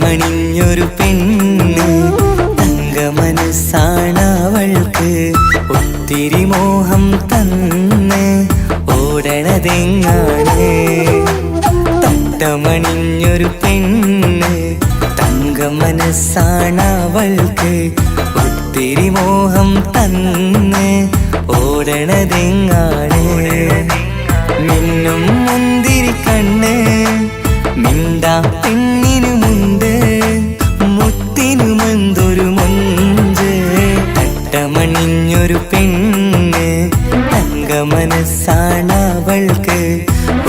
മണിഞ്ഞൊരു പെണ്ണ് തങ്കമനസ്സാണവൾക്ക് ഒത്തിരി മോഹം തന്ന് ഓടണതെങ്ങാണ്. തട്ടമണിഞ്ഞൊരു പെണ്ണ് തങ്കമനസ്സാണവൾക്ക് ഒത്തിരി മോഹം തന്ന് ഓടണതെങ്ങാണ്. മിന്നും മുന്തിരി കണ്ണ് മിണ്ടാ പെണ്ണിനു മുണ്ട് മുത്തിനുമെന്തൊരു മൊഞ്ച്. തട്ടമണിഞ്ഞൊരു പെണ്ണ് തങ്കമനസ്സാണവൾക്ക്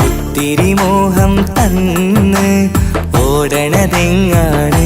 ഒത്തിരി മോഹം തന്ന് ഓടണതെങ്ങാണ്.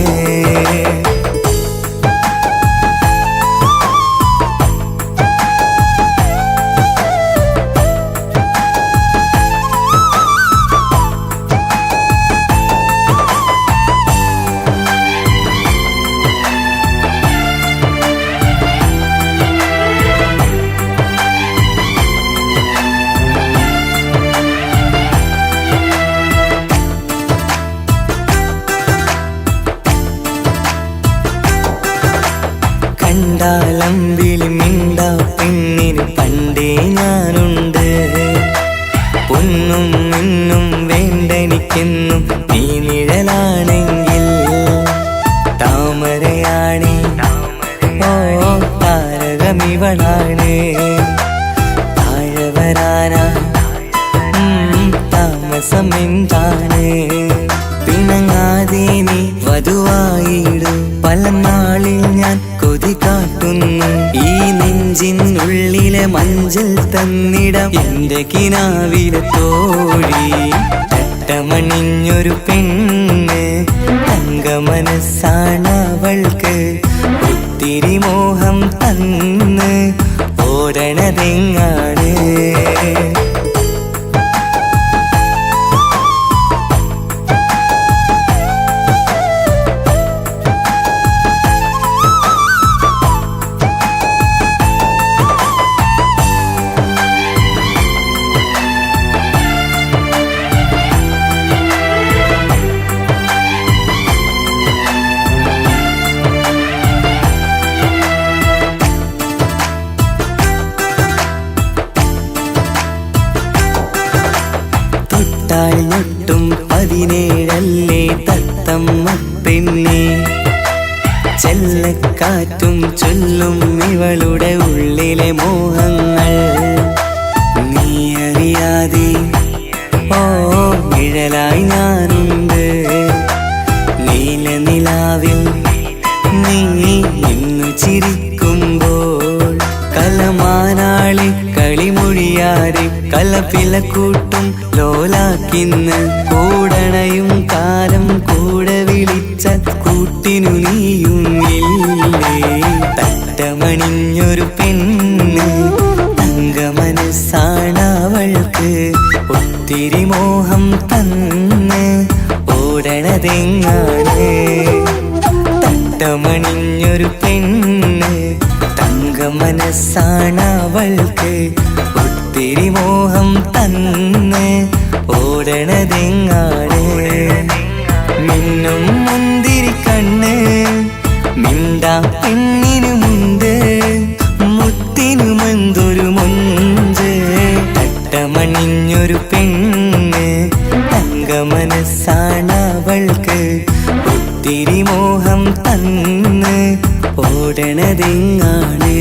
കണ്ടാലമ്പിളി മിണ്ടാ പെണ്ണിന് പണ്ടേ ഞാനുണ്ട്. പൊന്നും മിന്നും വേണ്ടെനിക്കെന്നും നീ നിഴലാണെങ്കിൽ താമരയാണേ ഓ താരകമിവളാണ്. താഴെ വരാനാ താമസം എന്താണ്? പിണങ്ങാതെ നീ വധുവായിടും പല നാളിൽ ഞാൻ കൊതി കാട്ടുന്നു. ഈ നെഞ്ചിനുള്ളിലെ മഞ്ചൽ തന്നിടം എന്റെ കിനാവിലെ തോഴി. തട്ടമണിഞ്ഞൊരു പെണ്ണ് തങ്കമനസ്സാണവൾക്ക് ഒത്തിരി മോഹം തന്ന് ഓടണതെങ്ങാണ്. ൊട്ടും 17 തത്തമ്മ പെണ്ണെ. ചെല്ലക്കാറ്റും ചൊല്ലും ഇവളുടെ ഉള്ളിലെ മോഹങ്ങൾ. നീ അറിയാതെ ഓ നിഴലായി ഞാനുണ്ട്. നീല നിലാവിൽ നീ ഇന്നു ചിരിക്കുമ്പോൾ കലമാനാളി കളിമൊഴിയാതെ കലപിലക്കൂട്ടും ലോലാക്കിന്ന് കൂടണയും കാലം കൂടെ വിളിച്ച കൂട്ടിനു നീയുമില്ലേ. തട്ടമണിഞ്ഞൊരു പെണ്ണ് തങ്കമനസ്സാണവൾക്ക് ഒത്തിരി മോഹം തന്ന് ഓടണതെങ്ങാണ്. തട്ടമണിഞ്ഞൊരു പെണ്ണ് തങ്കമനസ്സാണവൾക്ക് ഒത്തിരി മോഹം തന്ന് ഓടണതെങ്ങാണ്. മിന്നും മുന്തിരി കണ്ണ് മിണ്ടാ പെണ്ണിനു മുണ്ട് മുത്തിനുമെന്തൊരു മൊഞ്ച്. തട്ടമണിഞ്ഞൊരു പെണ്ണ് തങ്കമനസ്സാണവൾക്ക് ഒത്തിരി മോഹം തന്ന് ഓടണതെങ്ങാണ്.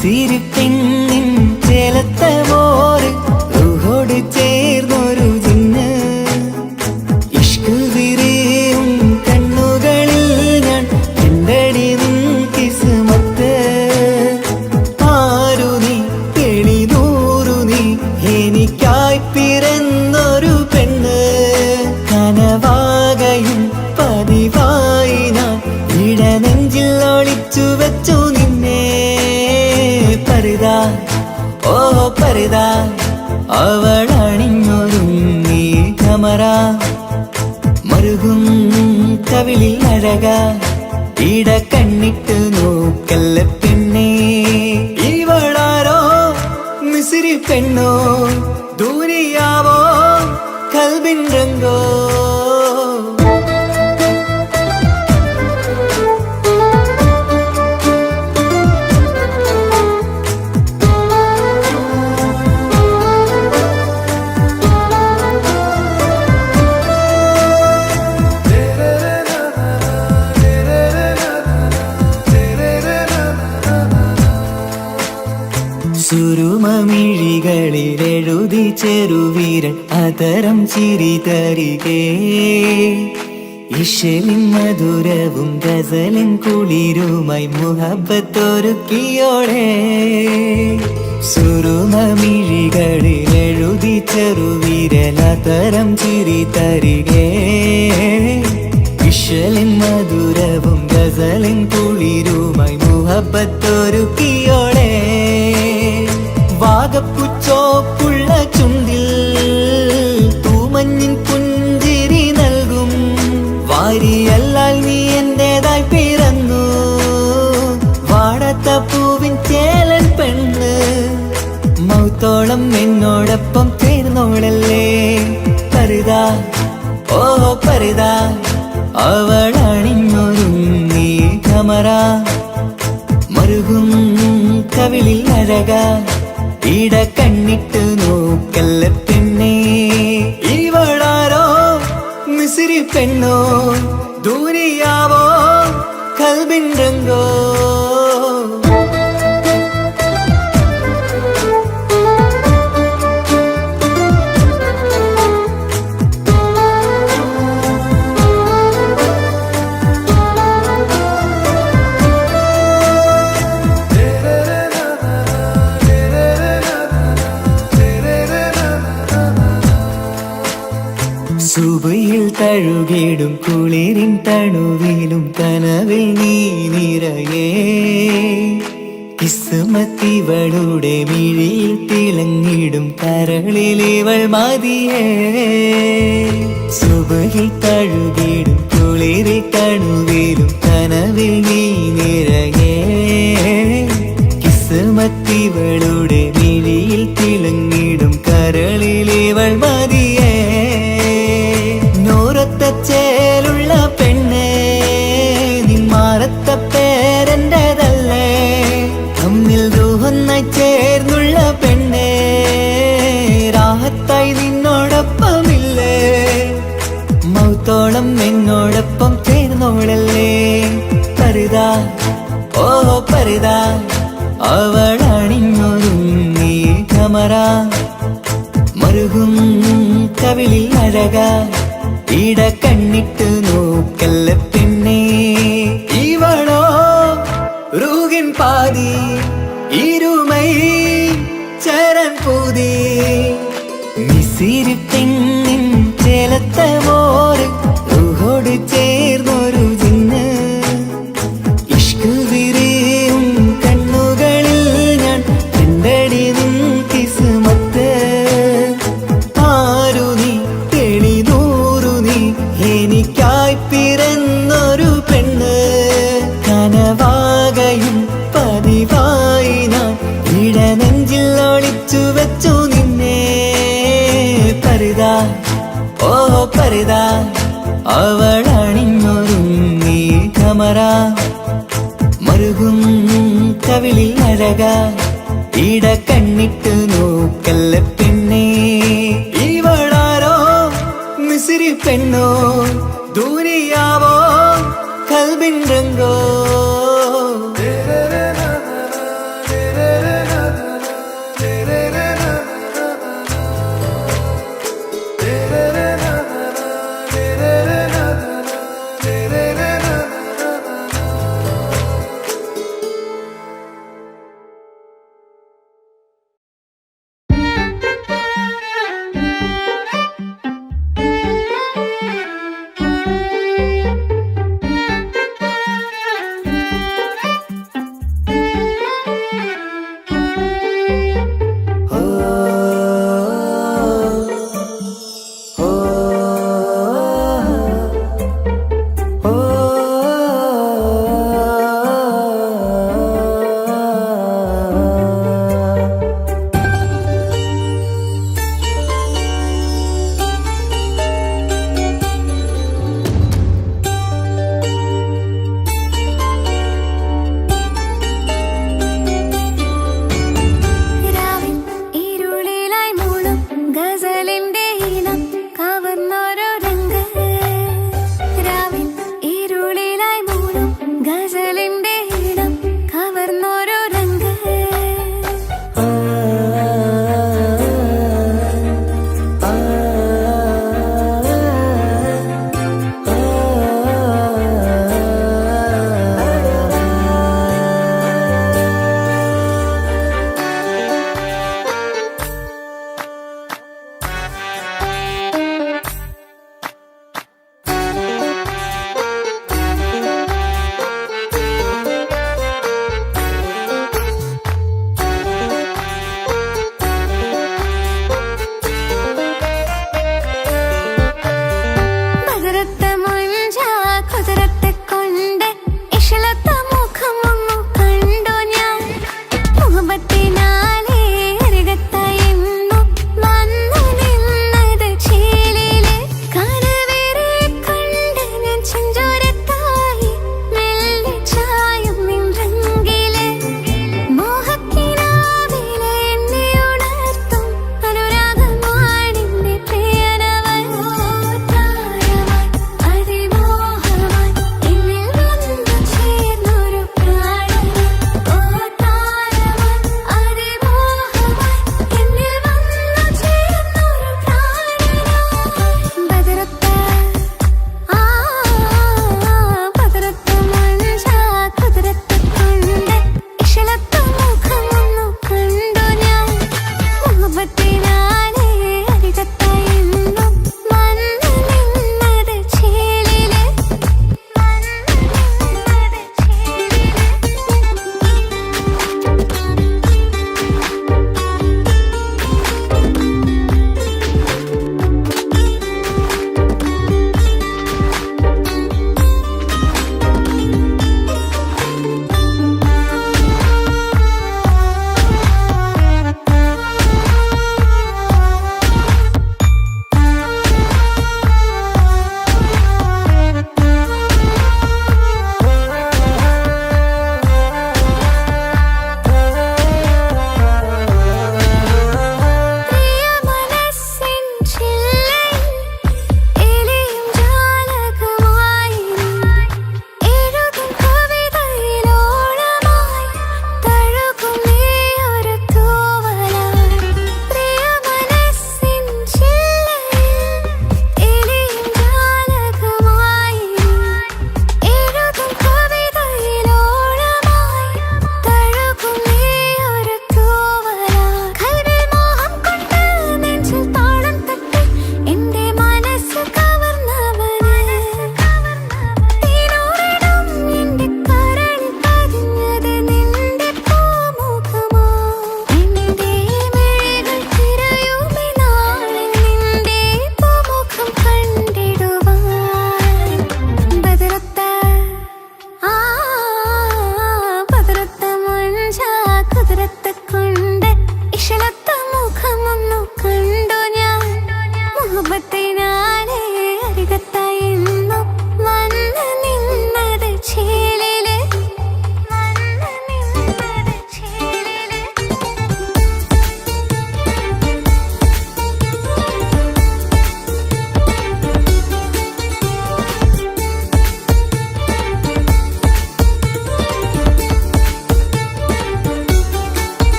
മിസിരി പെണ്ണിൻ ചേലത്തെ മോര് റൂഹോട് ചേർന്നൊരു ജിന്ന് ഇഷ്ക് വിരിയും കണ്ണുകളിൽ ഞാൻ കണ്ടടി നിൻ കിസ്മത്ത് ആരു നീ തെളിനൂറു നീ എനിക്കായി പിറന്നൊരു പെണ്ണ് കനവാകയും പതിവായി ഞാൻ ഇടനെഞ്ചിൽ ഒളിച്ചു വെച്ചു നിന്നെ പരിതാ ഓ പരിതാ അവളണിഞ്ഞൊരുങ്ങി കമറ മറുകും കവിളിൽ അഴക ഇട കണ്ണിട്ട് നോക്കല്ല പെണ്ണേ ഇവളാരോ മിസിരി പെണ്ണോ ദൂരിയാവോ കൽബിൻ രംഗോ സുരുമമിഴികളിലെഴുതി ചെറുവീരൻ അതരം ചിരി തരികേ ഇശലിൻ മധുരവും ഗസലിൻ കുളിരുമായി മുഹബത്തൊരുക്കിയോടെ സുരുമമിഴികളിലെഴുതി ചെറുവീരൻ അതരം ചിരി തരികേ ഇശലിൻ മധുരവും ഗസലിൻ കുളിരുമായി മുഹബത്തൊരുക്കിയോടെ വാഗപ്പുച്ചോപ്പുള്ള ചുണ്ടിൽ തൂമഞ്ഞിൻ പുഞ്ചിരി നൽകും വാരിയല്ലാൽ നീ എന്റേതായി പിറന്നു വാടത്ത പൂവിൻ ചേലൻ പെണ്ണ് മൗത്തോളം എന്നോടൊപ്പം ചേർന്നോളല്ലേ പരിതാ ഓ പരിതാ അവളണിഞ്ഞൊരുങ്ങി കമറ മറുകും കവിളിൽ അഴക ഇട കണ്ണിട്ട് നോക്കല്ല പെണ്ണേ ഇവളാരോ മിസിരി പെണ്ണോ ദൂരിയാവോ കൽബിൻ രംഗോ സുബയിൽ തഴുകിടും കുളിരിൻ തണുവിലും കനവിൽ നീ നിറയേ കിസ്മത്തിവളുടെ മിഴിയിൽ തിളങ്ങിടും കരളിലിവൾ മതിയേ സുബയിൽ തഴുകിടും കുളിരിൻ തണുവിലും കനവിൽ നീ നിറയേ കിസ്മത്തിവളുടെ മിഴിയിൽ തിളങ്ങിടും കരളിലിവൾ മതിയേ ചേലുള്ള പെണ്ണേ നിന്മാറത്ത പേരെന്റേതല്ലേ തമ്മിൽ ദൂഹൊന്നായി ചേർന്നുള്ള പെണ്ണേ രാഹത്തായി നിന്നോടൊപ്പമില്ലേ മൗത്തോളം എന്നോടൊപ്പം ചേർന്നോളല്ലേ പരിതാ ഓ പരിതാ അവളണിഞ്ഞൊരുങ്ങി കമറ മറുകും കവിളിൽ അഴക ഇട കണ്ണിട്ട് നോക്കല്ല പെണ്ണേ ഇവളോ റൂഹിൻ പാതി ഇരുമൈ ചരൻ പൂതി മിസിരി പെണ്ണിൻ ചേലത്തെ മോര് റൂഹോട് ചേർന്നൊരു ജിന്ന് ഇഷ്ക് വിരിയും കണ്ണുകളിൽ ഞാൻ കണ്ടടി നിൻ കിസ്മത്ത് ആരു നീ തെളിനൂറു നീ എനിക്കായി പിറന്നൊരു പെണ്ണ് കനവാകയും പതിവായി ഞാൻ ഇടനെഞ്ചിൽ ഒളിച്ചു വെച്ചു നിന്നെ പരിതാ ഓ പരിതാ അവളണിഞ്ഞൊരുങ്ങി കമറ മറുകും കവിളിൽ അഴക ഇട കണ്ണിട്ട് നോക്കല്ല പെണ്ണേ ഇവളാരോ മിസിരി പെണ്ണോ ദൂരിയാവോ കൽബിൻ രംഗോ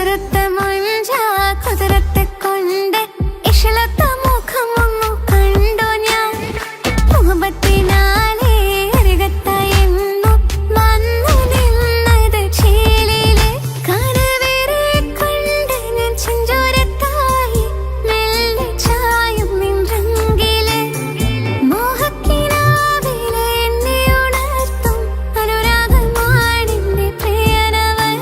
കുതിരത്ത മുഞ്ച കുതിരത്തെ കൊണ്ട് ഇഷളത്ത മുഖമൊന്നു കണ്ടു ഞാൻ മുഹബത്തിനാലേ അരികത്തായെന്നു വന്നു നിന്നത് ചേലിലെ കനവേറെ കൊണ്ട് ഞാൻ ചെഞ്ചോരത്തായി മെല്ലെ ചായും നിன்றങ്കിലെ മോഹക്കിനാവിലെ എന്നെ ഉണർത്തും അനുരാഗമാണിന്റെ പ്രിയനവൻ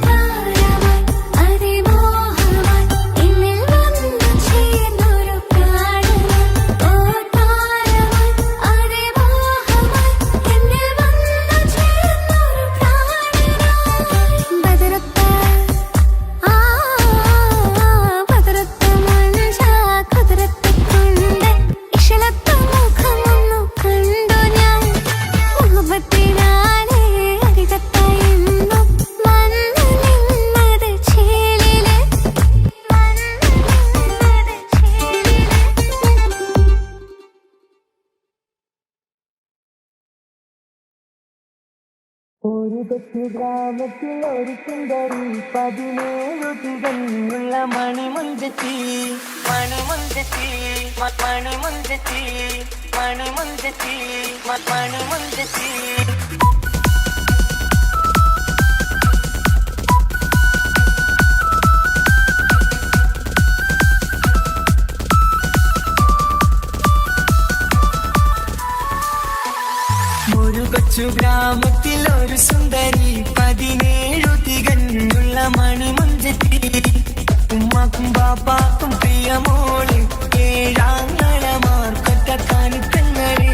താരമായി അതിമോഹമായി എന്നിൽ വന്നു ചേർന്നൊരു പ്രാണനായി ഓ താരമായി അതിമോഹമായി എന്നിൽ വന്നു ചേർന്നൊരു പ്രാണനായി ബദറത്ത ബദറത്ത മുഞ്ച കുതിരത്തെ കൊണ്ട് ഇഷളത്ത മുഖമൊന്നു കണ്ടു ഞാൻ മുഹബത്തിനാലേ അരികത്തായെന്നു വന്നു നിന്നത് ചേലിലെ ഒരു കൊച്ചു ഗ്രാമത്തിൽ ഒരു സുന്ദരി 17 തികഞ്ഞുള്ള മണിമുഞ്ചത്തി മണിമുഞ്ചത്തി മണിമുഞ്ചത്തി മണിമുഞ്ചത്തി മണിമുഞ്ചത്തി ഒരു കൊച്ചു ഗ്രാമത്തിൽ ഒരു സുന്ദരി 17 തികഞ്ഞുള്ള മണിമുഞ്ചത്തി ഉമ്മാക്കും ബാപ്പാക്കും പ്രിയമോള് ഏഴാങ്ങളമാർക്കൊറ്റ കാണിക്കങ്ങള്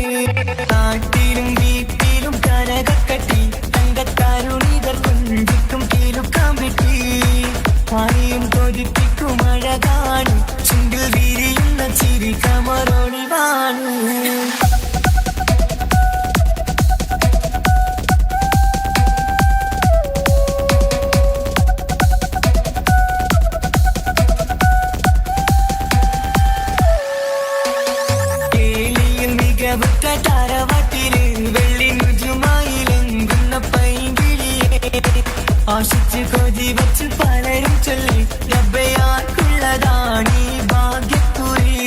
നാട്ടിലും വീട്ടിലും കനകക്കട്ടി തങ്കക്കാരുണിതർ കുഞ്ചിക്കും കീലുക്കാൻ പറ്റി ആരെയും കൊതിപ്പിക്കും അഴകാണ് ചുണ്ടിൽ വിരിയുന്ന ചിരി കമറൊളിവാണ് താരവാട്ടില് വെള്ളി നുജുമായിലെങ്കുന്ന പൈങ്കിളിയെ ആശിച്ച് കൊതി വച്ച് പലരും ചൊല്ലി റബ്ബയാർക്കുള്ളതാണീ ഭാഗ്യക്കുറി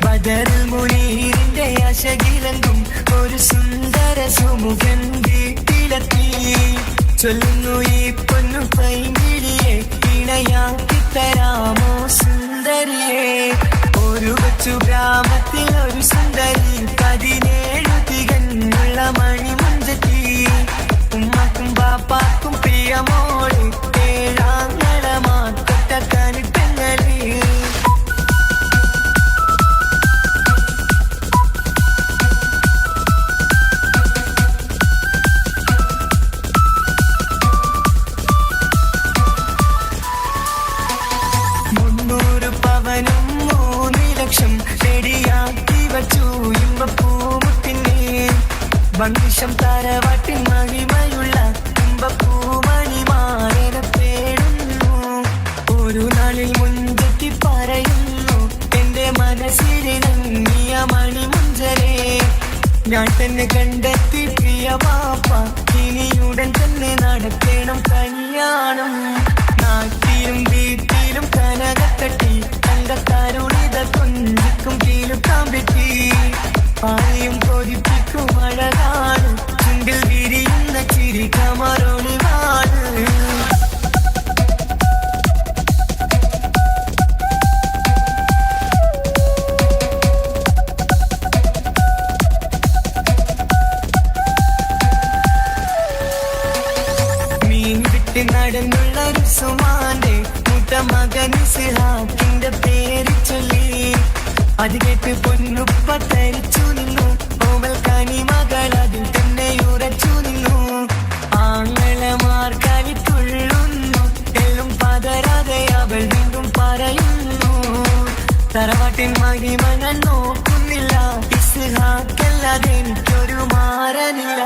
ബദറുൽ മുനീറിന്റെ അശകിലങ്കും ഒരു സുന്ദര സുമുഖൻ വീട്ടിലെത്തി ചൊല്ലുന്നു ഈ പൊന്നു പൈങ്കിളിയെ ഇണയാക്കി തരാമോ സുന്ദരിയെ ഒരു കൊച്ചു ഗ്രാമത്തിൽ ഒരു സുന്ദരി 17 തികഞ്ഞുള്ള മണിമുഞ്ചത്തി ഉമ്മാക്കും ബാപ്പാക്കും പ്രിയമോള് ഏഴാങ്ങളമാർക്കൊറ്റ കണിക്കങ്ങള് പവനും 3 ലക്ഷം ശരിയാക്കി വച്ചു ഇമ്പപ്പൂമുട്ടിനെ ഭംഗിഷം താരവാട്ടിൻ മഹിമയുള്ള ഇമ്പപ്പൂമണിമാരെ പേടുന്നു ഒരു നാളിൽ മുഞ്ചത്തി പറയുന്നു എന്റെ മനസ്സിലിണങ്ങിയ മണിമുഞ്ചരെ ഞാൻ തന്നെ കണ്ടെത്തി പ്രിയ പാപ്പ ഇനിയുടൻ തന്നെ നടക്കണം കല്യാണം നാട്ടിലും വീട്ടിലും കനകത്തട്ടി തങ്കക്കാരുണിത കൊഞ്ചിക്കും കീലുക്കാൻ പറ്റി ആരെയും കൊതിപ്പിക്കും അഴകാണ് ചുണ്ടിൽ വിരിയുന്ന ചിരി കമറൊളിവാണ് മീൻ വിട്ട് നടന്നുള്ള സുമാന്റെ മുട്ട മകൻ സിഹാക്കിന്റെ പേര് ചൊല്ലി അത് കേട്ട് പൊന്നുപ്പ തരിച്ചു നിന്നു ഓവൽ കനി മകൾ അതിൽ തന്നെ ഉറച്ചു നിന്നു ആങ്ങളമാർ കളിത്തുള്ളുന്നു എല്ലും പതരാതെ അവൾ വീണ്ടും പറയുന്നു തറവാട്ടിൻ മഹിമ ഞാൻ നോക്കുന്നില്ല ഇസ്ഹാക്കല്ലാതെ എനിക്കൊരു മാറനില്ല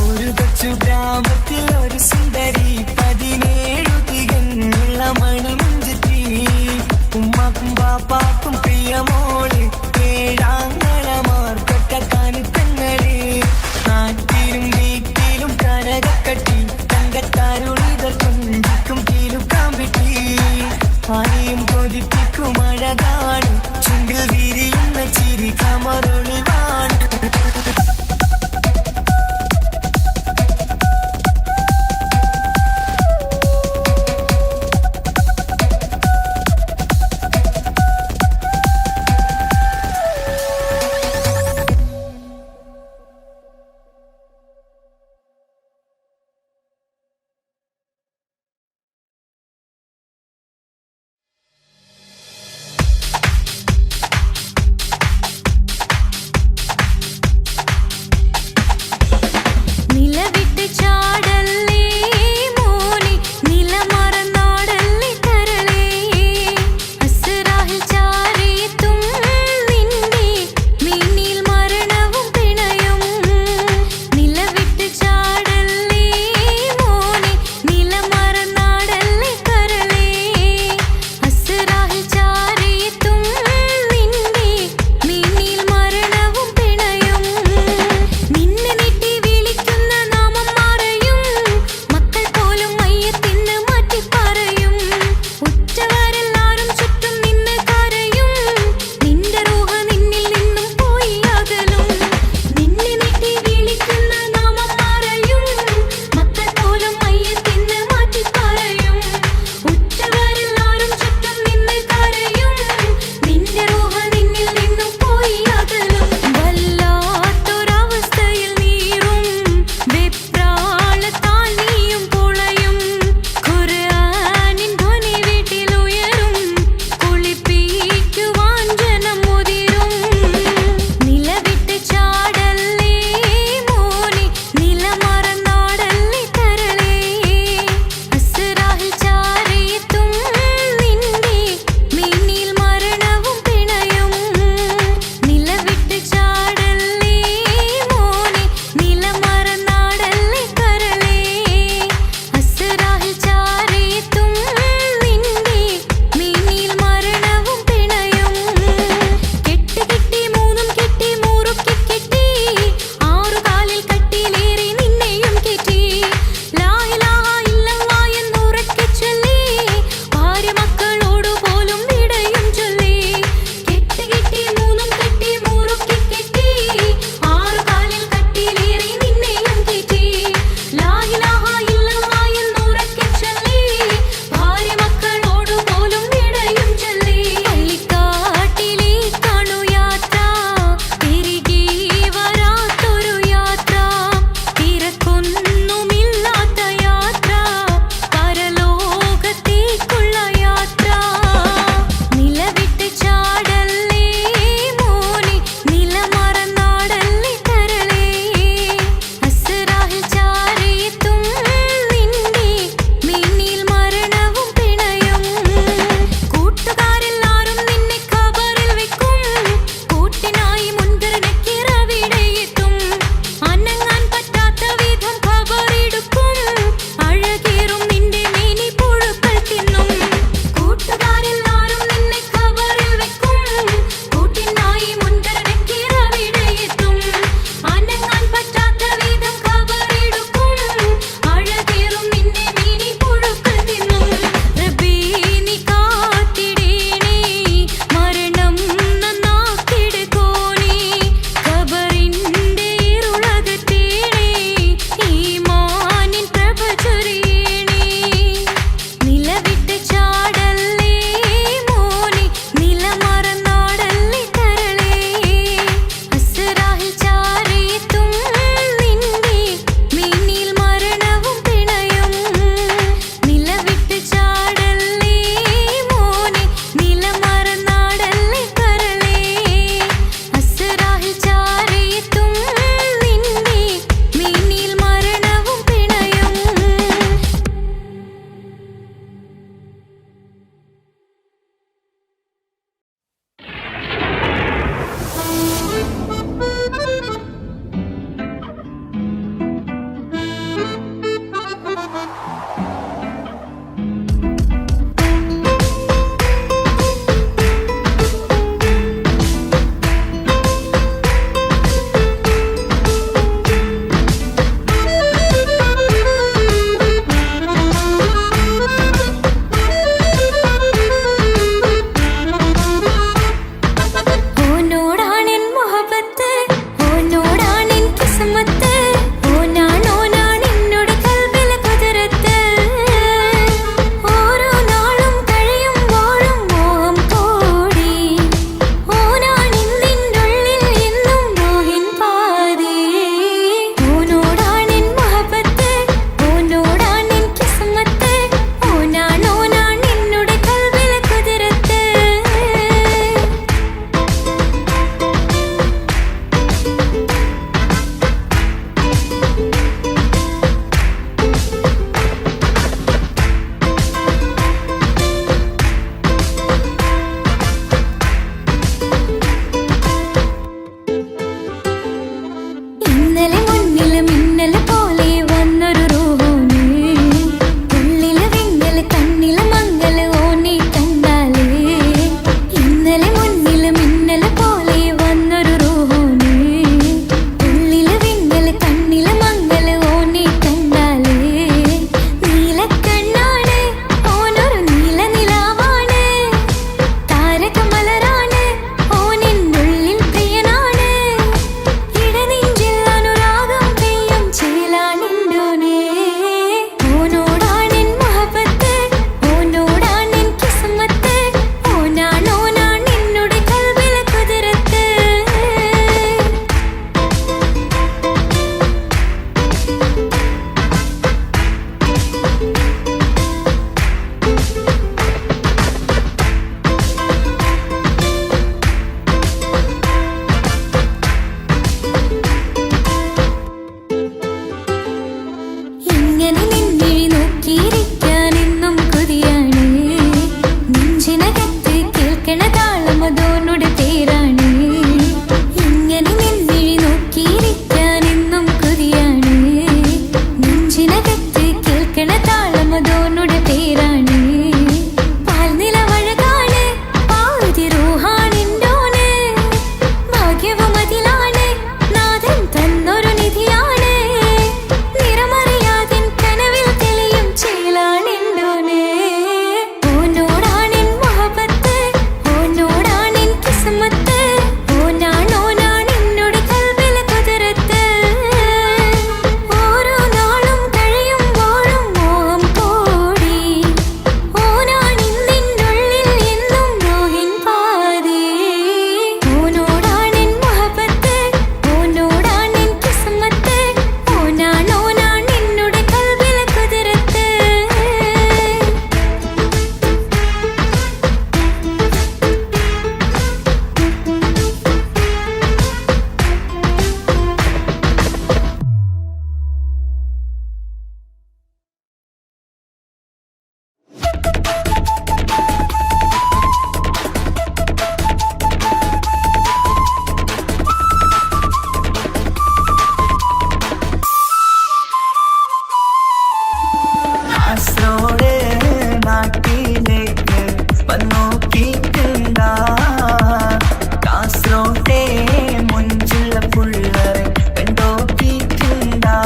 ഒരു കൊച്ചു ഗ്രാമത്തിൽ ഒരു സുന്ദരി 17 തികഞ്ഞുള്ള മണിമുഞ്ചത്തി ഉമ്മാക്കും ബാപ്പാക്കും പ്രിയമോള് ഏഴാങ്ങളമാർക്കൊറ്റ കാണിക്കങ്ങള് നാട്ടിലും വീട്ടിലും കനകക്കട്ടി തങ്കക്കാരുണിതർ കൊഞ്ചിക്കും കീലുക്കാൻ കമറൊളിവാണ് ഉലകത്ത് കേൾക്കണ താളമതോനുടെ പേരാണ് പാൽനിലവഴകാണ് പാതി റൂഹാണിൻ്റോന് ഭാഗ്യവും അതിലാണ് നാഥൻ തന്നൊരു നിധിയാണ് നിറമറിയാതിൻ കനവിൽ തെളിയും ചേലാണിൻ്റോന് ഓനോടാണിൻ മുഹബത്ത് ഓനോടാണിൻ കിസ്മത്ത് ഓനാണെന്നോട് കൽബിലെ കുതിരത്ത് ഓരോ നാളും കഴിയുമ്പോഴും മോഹം കൂടി ഓനാണിന്നുള്ളിൽ എന്നും മോഹിൻ പാതി ഓനോടാണിൻ മുഹബത്ത് ഓനോടാണിൻ കിസ്മത്ത് ഓനാണെന്നോട് കൽബിലെ കുതിരത്ത് കാസർഗോഡ് നാട്ടിലേക്ക് വന്നോക്കിയിട്ടുണ്ടാ കാസർഗോട്ടെ മുഞ്ചുള്ള പുള്ളറെ കണ്ടോക്കിയിട്ടുണ്ടാ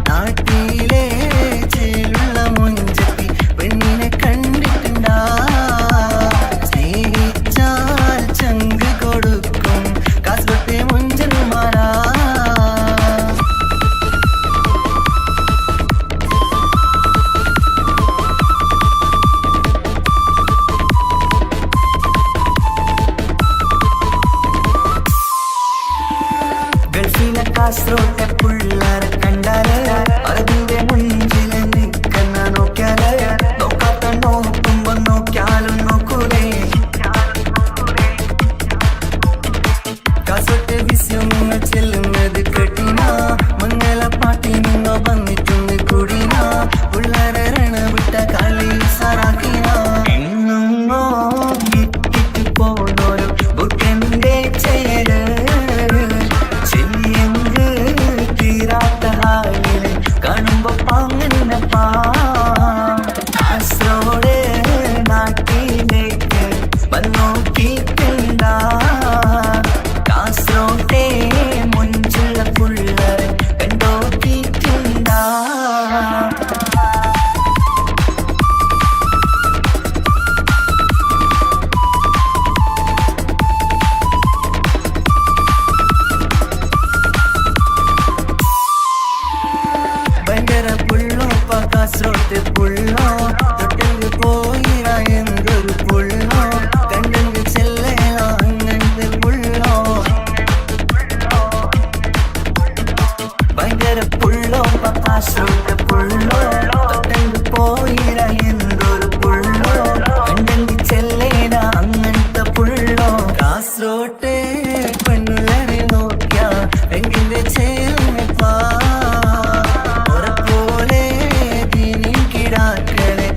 നാട്ടിലെ ചേലുള്ള മുഞ്ചത്തി പെണ്ണിനെ കണ്ടിട്ടുണ്ടാ സ്നേഹിച്ചാൽ ചങ്ക് കൊടുക്കും കാസർഗോട്ടെ മുഞ്ചന്മാരാ ഗൾഫിലെ കാസർഗോട്ടെ പുള്ളാരെ കണ്ടാല് അതിന്റെ മുഞ്ചില് നിൽക്കുന്ന നോക്കിയാല് നോക്കാത്ത നോക്കുമ്പോ നോക്കിയാലും നോക്കൂലേ കാസർഗോട്ടെ വിസ്യങ്ങൾ ചെല്ലുന്നത് കെട്ടിന മംഗള പാട്ടിൽ നിന്നോ വന്നിട്ടുണ്ട് കുടിന പുള്ളാരെ രണവിട്ട കളി സാറാക്കിന എന്നും ഇട്ടിട്ട് പോണോരോ ബുക്കന്റെ ചേര് ചെല്ലിയെങ്ക് തീരാത്ത ഹാലില് കാണുമ്പോ പാങ്ങനപ്പാ കാസർഗോഡ് നാട്ടിലേക്ക് വന്നോക്കിയിട്ടുണ്ടാ കാസർഗോട്ടെ മുഞ്ചുള്ള പുള്ളറെ കണ്ടോക്കിയിട്ടുണ്ടാ ഭയങ്കര പുള്ളോ കാസർഗോട്ടെ പുള്ളോ തൊട്ടെങ്കിൽ പോയിര എന്തൊരു പുള്ളോ കണ്ടെങ്കിൽ ചെല്ലലോ അങ്ങനത്തെ പുള്ളോ ഭയങ്കര പുള്ളോ കാസർഗോട്ടെ പുള്ളോ തൊട്ടെങ്കിൽ പോയിര എന്തൊരു പുള്ളോ കണ്ടെങ്കിൽ ചെല്ലേന അങ്ങനത്തെ പുള്ളോ കാസർഗോട്ടെ പെണ്ണുള്ളരെ നോക്കിയ എങ്കിന്റെ ചേർന്നിപ്പാ പോലെ ദീനിൻ കിടാക്കളെ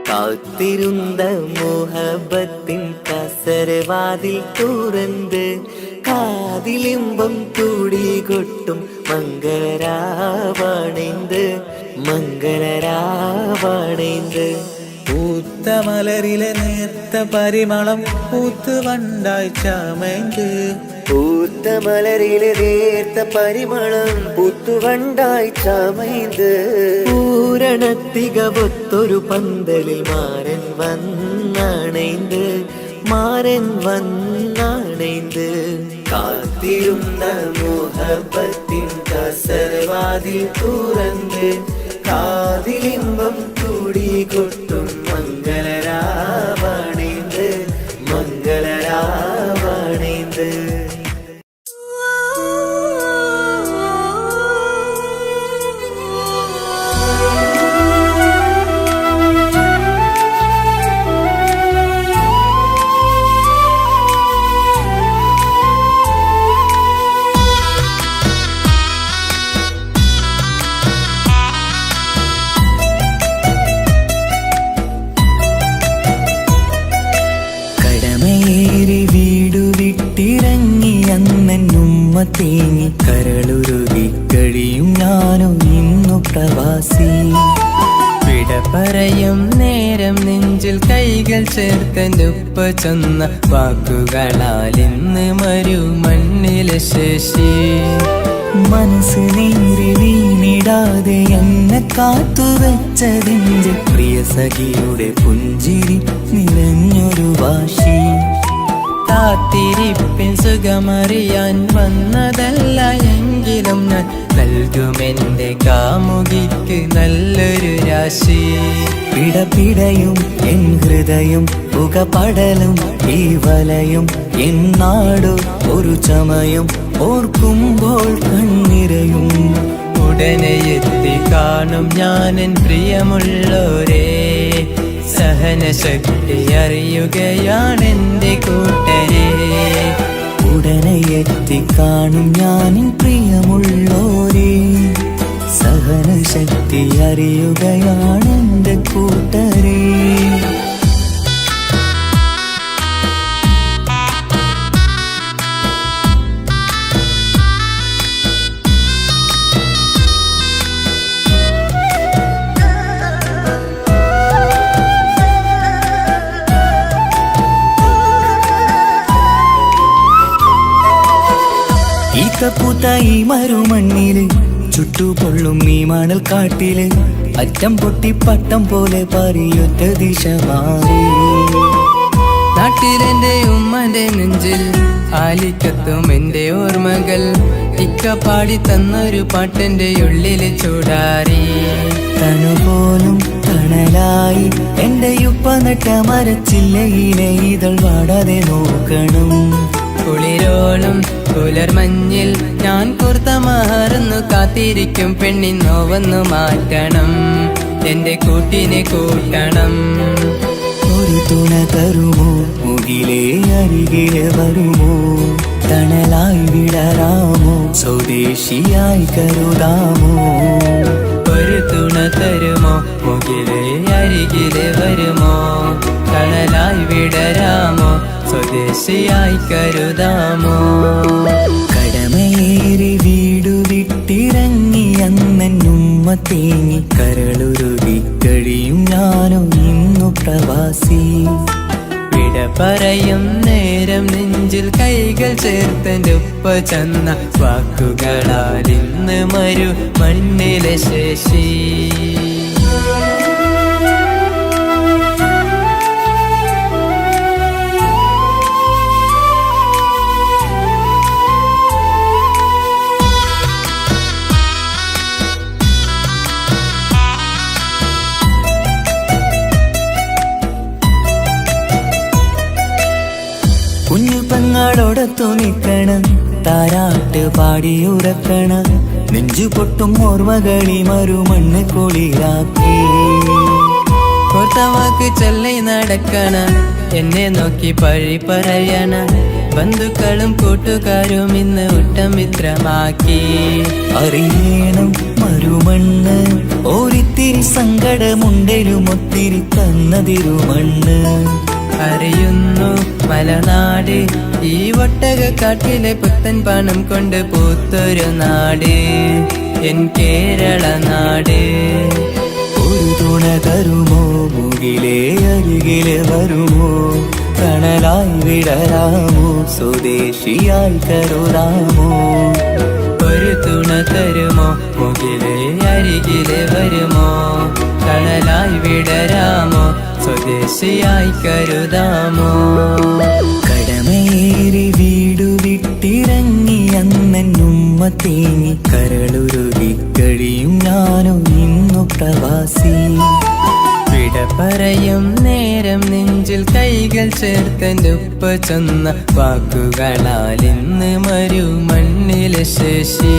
കാത്തിരുന്ന മോഹബത്തിൻ കസരവാതിൽ തുറന്ന് കാതിലിമ്പം കൂടി കൊട്ടും മംഗളരാവണൈന്ത് മംഗളരാവണൈന്ത്. പൂത്ത മലരിലെ നേർത്ത പരിമളം പൂത്ത് വണ്ടായി ചമൈന്ത്. പൂത്ത മലരിലെ നേർത്ത പരിമളം പൂത്തുവണ്ടായി ചമൈന്ത്. പൂരണത്തികവൊത്തൊരു പന്തലിൽ മാരൻ വന്നണൈന്ത് മാരൻ വന്നണൈന്ത്. കാത്തിരുന്ന മോഹബത്തിൻ കസരവാതിൽ തുറന്ന് കാതിലിമ്പം കൂടി കൊട്ടും മംഗളരാവണൈന്ത് മംഗളരാവണൈന്ത്. തേങ്ങി കരളുരുകി കഴിയും ഞാനും ഇന്നു പ്രവാസി. വിട പറയും നേരം നെഞ്ചിൽ കൈകൾ ചേർത്തെന്നുപ്പ ചെന്ന വാക്കുകളാൽ ഇന്ന് മരു മണ്ണിലെ ശേഷി. മനസ്സ് നീറി വീണിടാതെ എന്നെ കാത്തുവെച്ചതിൻ്റെ പ്രിയ സഖിയുടെ പുഞ്ചിരി നിറഞ്ഞൊരു വാശി. കാത്തിരിപ്പിൻ സുഖമറിയാൻ വന്നതല്ല എങ്കിലും ഞാൻ നൽകുമെന്റെ കാമുകിക്ക് നല്ലൊരു രാശി. പിടപിടയും എൻ ഹൃദയം പുകപടലും ഈ വലയും എന്നാടു ഒരു ചമയം ഓർക്കുമ്പോൾ കണ്ണിരയും. ഉടനെ എത്തി കാണും ഞാനെൻ പ്രിയമുള്ളോരേ. സഹനശക്തി അറിയുകയാണെന്റെ കൂട്ടരെ. ഉടനെ എത്തിക്കാണും ഞാനിൻ പ്രിയമുള്ളോരേ. സഹനശക്തി അറിയുകയാണെന്റെ കൂട്ടരെ. പൂത്ത ഈ മരുമണ്ണില് ചുട്ടുപൊള്ളും ഈ മണൽ കാട്ടില് അറ്റം പൊട്ടി പട്ടം പോലെ പറയൊറ്റ ദിശ മാറി. നാട്ടിലെന്റെ ഉമ്മന്റെ നെഞ്ചിൽ ആലിക്കത്തും എന്റെ ഓർമ്മകൾ. ഇക്ക പാടി തന്നൊരു പാട്ടെന്റെ ഉള്ളില് ചൂടാറി. തണുപോലും തണലായി എന്റെ ഉപ്പ നട്ട മരച്ചില്ലയിലെ ഇതൾ വാടാതെ നോക്കണം. കുളിരോളം പുലർമഞ്ഞിൽ ഞാൻ കുർത്ത മാറുന്നു കാത്തിരിക്കും പെണ്ണിൻ നോവന്നു മാറ്റണം. എന്റെ കൂട്ടിനെ കൂട്ടണം. ഒരു തുണ തരുമോ മുകിലേ അരികിലെ വരുമോ. തണലായി വിടരാമോ സ്വദേശിയായി കരുതാമോ. ഒരു തുണ തരുമോ മുകിലേ അരികിലെ വരുമോ. തണലായി വിടരാമോ സ്വദേശിയായി കരുതാമോ. കടമയേറി വീടു വിട്ടിറങ്ങി അന്നുമ്മ തേങ്ങി കരളുരുകി കഴിയും ഞാനും ഇന്നു പ്രവാസി. വിട പറയും നേരം നെഞ്ചിൽ കൈകൾ ചേർത്തെൻ്റൊപ്പ ചെന്ന വാക്കുകളാൽ ഇന്ന് മരു മണ്ണിലെ ശേഷി. കുഞ്ഞു പെങ്ങളോടൊത്തു നിൽക്കണം താരാട്ട് പാടിയുറക്കണം. നെഞ്ചു പൊട്ടും ഓർമ്മകളി മരുമണ്ണ് കുളിരാക്കി. കോർത്തവാക്ക് ചൊല്ലി നടക്കണ എന്നെ നോക്കി പഴി പറയണ. ബന്ധുക്കളും കൂട്ടുകാരും ഇന്ന് ഉട്ടമിത്രമാക്കി. അറിയണം മരുമണ്ണ് ഒരിത്തിരി സങ്കടമുണ്ടേലും ഒത്തിരി തന്നതിരുമണ്ണ്. അറിയുന്നു മലനാട് ഈ ഒട്ടകക്കാട്ടിലെ പുത്തൻ പണം കൊണ്ട് പൂത്തൊരു നാട് എൻ കേരള നാട്. ഒരു തുണ തരുമോ, മുകിലേ അരികിലെ വരുമോ, കണലായി വിടരാമോ, സ്വദേശിയായി കരുതാമോ. ഒരു തുണ തരുമോ, മുകിലേ അരികിലെ വരുമോ, കണലായി വിടരാമോ, സ്വദേശിയായി കരുതാമോ. കടമേറി വീടു വിട്ടിറങ്ങി അന്നുമ്മ തേങ്ങി കരളുരുകി കഴിയും ഞാനും ഇന്നു പ്രവാസി. വിട പറയും നേരം നെഞ്ചിൽ കൈകൾ ചേർത്തെൻ്റെ ഉപ്പ ചൊന്ന വാക്കുകളാൽ ഇന്ന് മരുമണ്ണിലെ ശേഷി.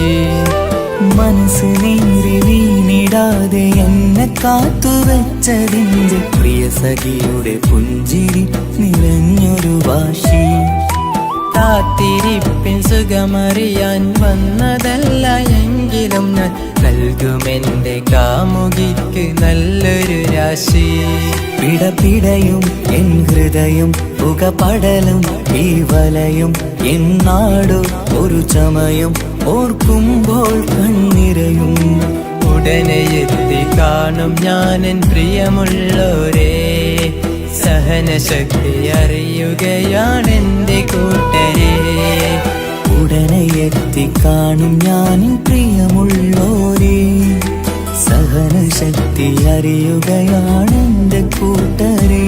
മനസ്സ് നീറി വീണിടാതെ എന്നെ കാത്തുവെച്ചതിൻ്റെ പ്രിയ സഖിയുടെ പുഞ്ചിരി നിറഞ്ഞൊരു വാശി. കാത്തിരിപ്പിൻ സുഖമറിയാൻ വന്നതല്ല എങ്കിലും ഞാൻ നൽകുമെൻ്റെ കാമുകിക്ക് നല്ലൊരു രാശി. പിടപിടയും എൻ ഹൃദയം പുകപടലും ഈ വലയും എന്നാടു ഒരു ചമയം ഓർക്കുമ്പോൾ കണ്ണിരയും. ഉടനെ എത്തി കാണും ഞാനെൻ പ്രിയമുള്ളോരേ, സഹനശക്തി അറിയുകയാണെൻ്റെ കൂട്ടരെ. ഉടനെ എത്തിക്കാണും ഞാനും പ്രിയമുള്ളോരേ, സഹനശക്തി അറിയുകയാണെൻ്റെ കൂട്ടരേ.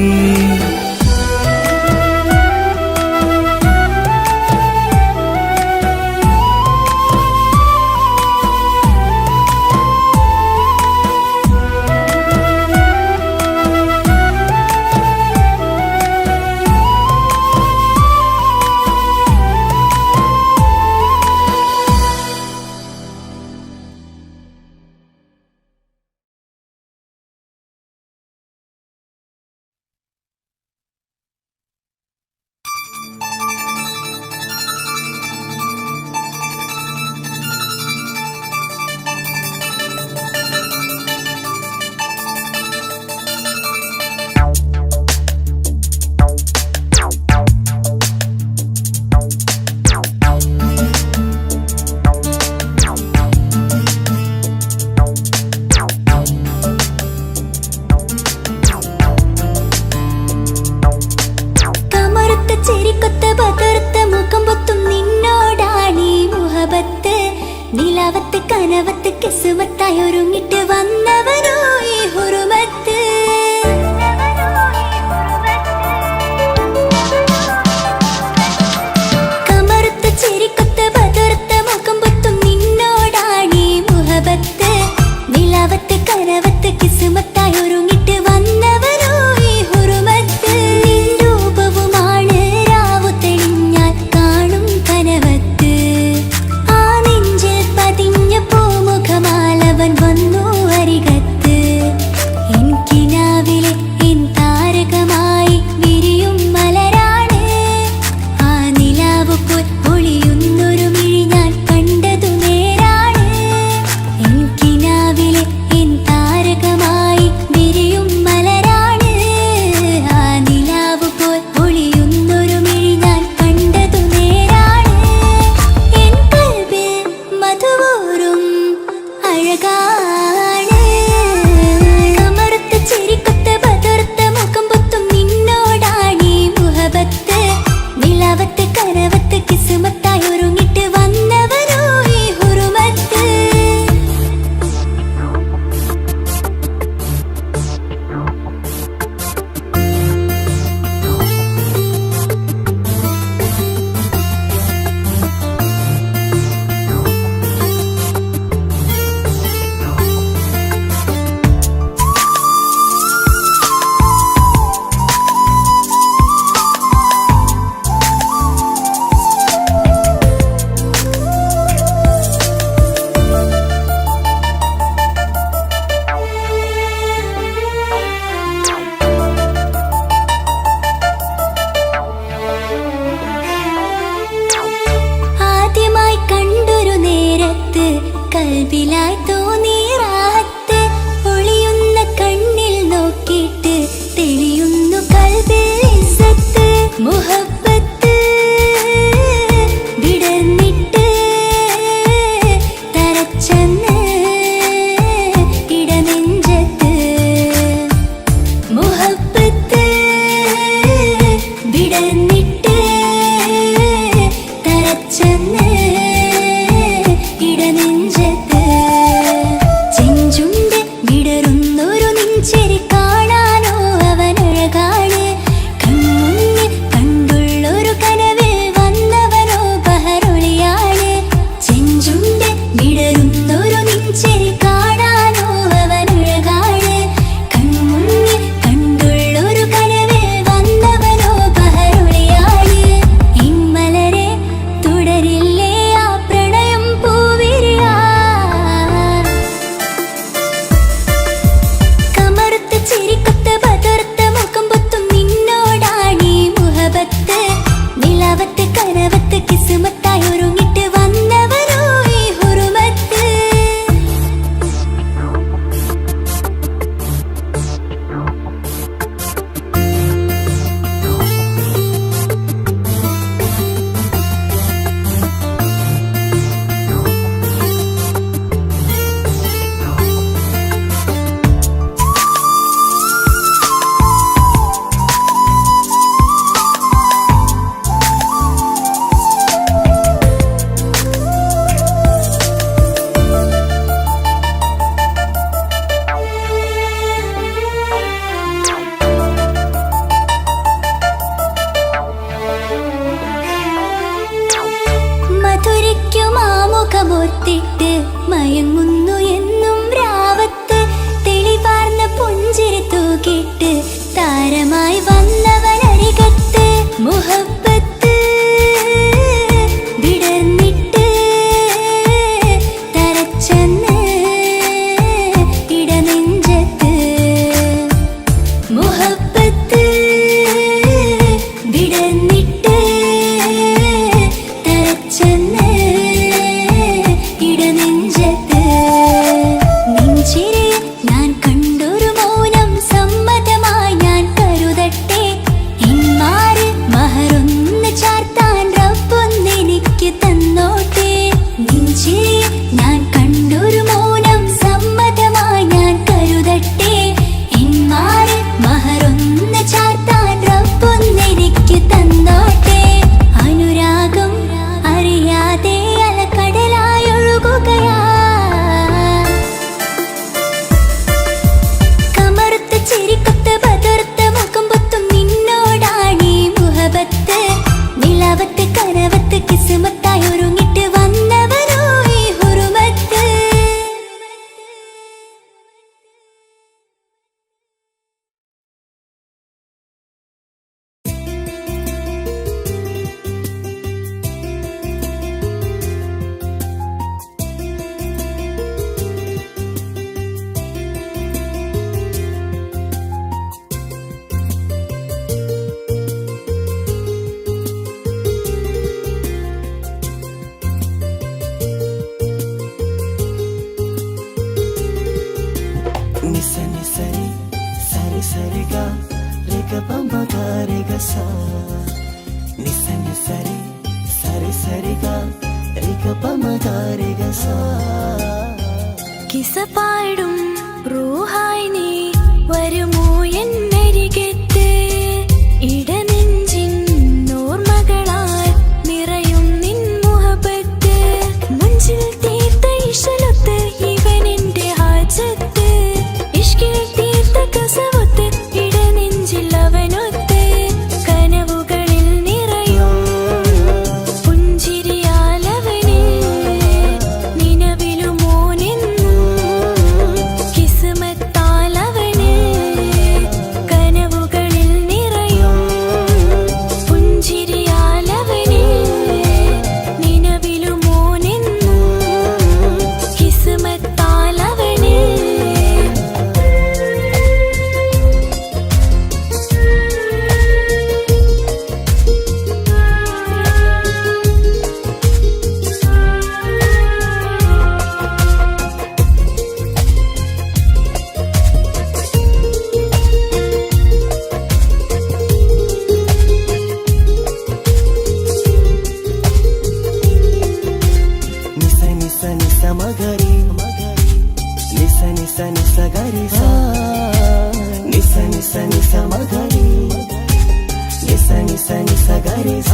നിലാവത്ത് കനവത്ത് കിസുമത്തായി ഒരുങ്ങിട്ട് വന്നവനോ ഈ ഹുറുമത്ത്. കമറുത്ത ചിരിക്കൊത്ത ബദർത്ത മുഖം പൊത്തും നിന്നോടാണീ മുഹബത്ത്. നിലാവത്ത് കനവത്ത് കിസുമത്തായി ഒരുങ്ങിട്ട് വന്നവനോ ഈ ഹുറുമത്ത്. നിൻ രൂപവുമാണ് രാവു തെളിഞ്ഞാൽ കാണും കനവത്ത്. ആ നെഞ്ചിൽ പതിഞ്ഞ പൂമുഖമാലവൻ വന്നു അരികത്ത്. എൻ കിനാവിലെ എൻ താരകമായി വിരിയും മലരാണ്. ആ നിലാവ് പോൽ ഒളിയുന്നൊരു മിഴി ഞാൻ കണ്ടതു നേരാണ്. എൻ കിനാവിലെ എൻ താരകമായി വിരിയും മലരാണ്. ആ നിലാവ് പോൽ ഒളിയുന്നൊരു മിഴി ഞാൻ കണ്ടതു നേരാണ്. എൻ കൽബിൽ മധുവൂറും അഴകാണ്. നിസ നിസരി സരി സരി ഗ രി ഗ പ മ ഗ രി ഗ സ നിസ നിസരി സരി സരി ഗ രി ഗ പ മ ഗ രി ഗ സ കിസ പാടും റൂഹായി നീ വരുമോ എന്നരികത്ത് ഇടനെഞ്ചിൻ ഓർമ്മകളാൽ നിറയും നിൻ മുഹബത്ത് മുഞ്ചിൽ തീർത്ത ഇശലൊത്ത് ഇവൻ എന്റെ ഹാജത്ത് ഇഷ്കിൽ തീർത്ത കസവൊത്ത് ഇടനെഞ്ചിൽ അവനൊത്ത് കനവുകളിൽ നിറയും പുഞ്ചിരിയാലവന് നിലവിലുമോനെന്നും കിസ്മത്താലവന് കനവുകളിൽ നിറയും പുഞ്ചിരിയാലവന് നിലവിലുമോനെന്നും കിസ്മത്താലവന് നിസ നിസ നിസ മഗരി നിസ നിസ നിസ ഗരി സ നിസ നിസ നിസ മഗരി നിസ നിസ നിസ ഗരി സ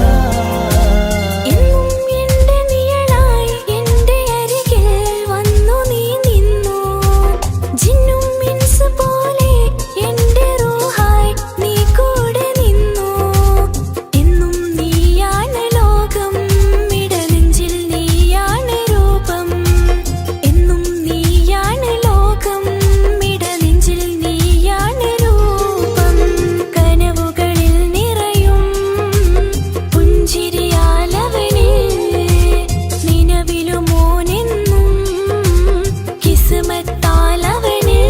എന്നും എന്റെ നിഴലായി എന്റെ അരികിൽ വന്നു നീ നിന്നു ജിന്നും മിൻസ് പോലെ എന്റെ റൂഹായി നീ കൂടെ നിന്നു എന്നും നീയാണ് ലോകം ഇടനെഞ്ചിൽ നീയാണ് രൂപം എന്നും നീയാണ് ലോകം ഇടനെഞ്ചിൽ നീയാണ് രൂപം കനവുകളിൽ നിറയും പുഞ്ചിരിയാലവന് നിലവിലുമോനെന്നും കിസ്മത്താലവന്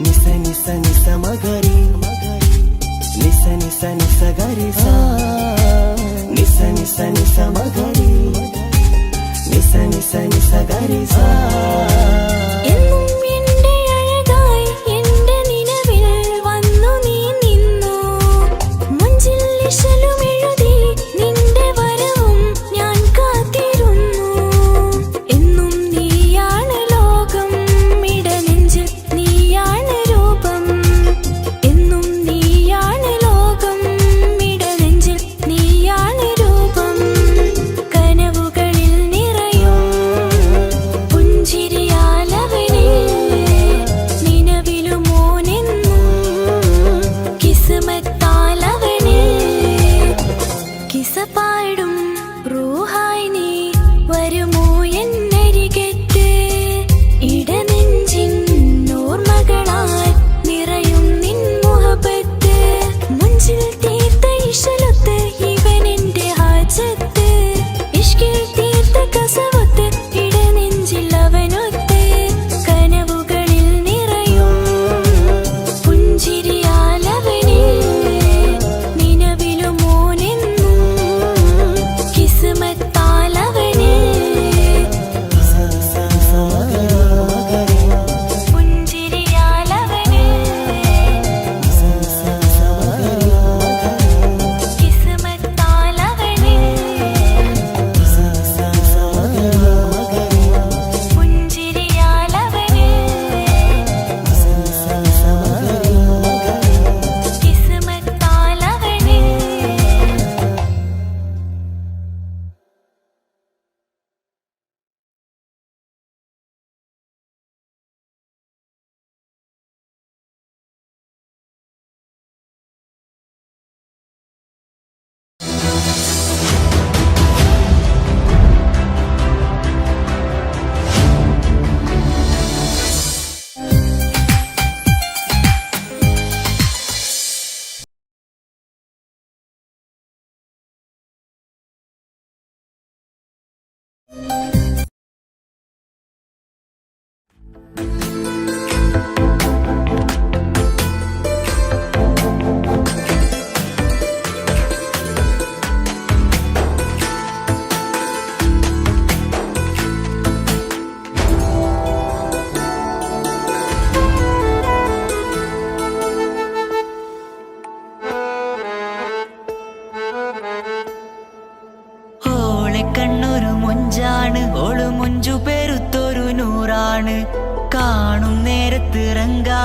നിസ നിസ നിസ മഗരി നിസ നിസ നിസ ഗരി സ നിസ നിസ നിസ മഗരി നിസ നിസ നിസ ഗരി സ എന്നും എന്റെ അഴകായി എന്റെ നിലവിൽ വന്നു നീ നിന്നു മുഞ്ചിൽ ഇശലും എഴുതി നിന്റെ വരവും ഞാൻ കാത്തിരുന്നു എന്നും നീയാണ് ലോകം ഇടനെഞ്ചിൽ നീയാണ് രൂപം എന്നും നീയാണ് ലോകം ഇടനെഞ്ചിൽ നീയാണ് രൂപം കനവുകളിൽ നിറയും പുഞ്ചിരിയാ